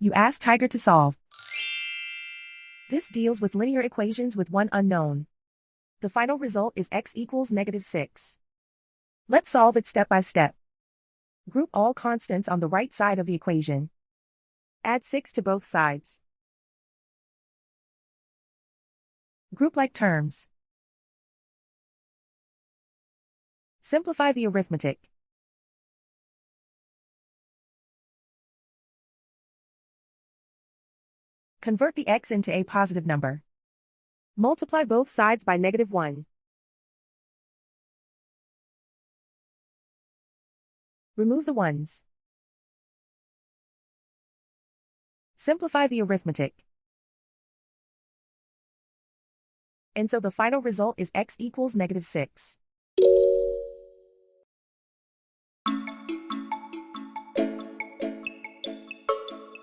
You ask Tiger to solve. This deals with linear equations with one unknown. The final result is x equals -6. Let's solve it step by step. Group all constants on the right side of the equation. Add 6 to both sides. Group like terms. Simplify the arithmetic. Convert the x into a positive number. Multiply both sides by -1. Remove the ones. Simplify the arithmetic. And so the final result is x equals -6.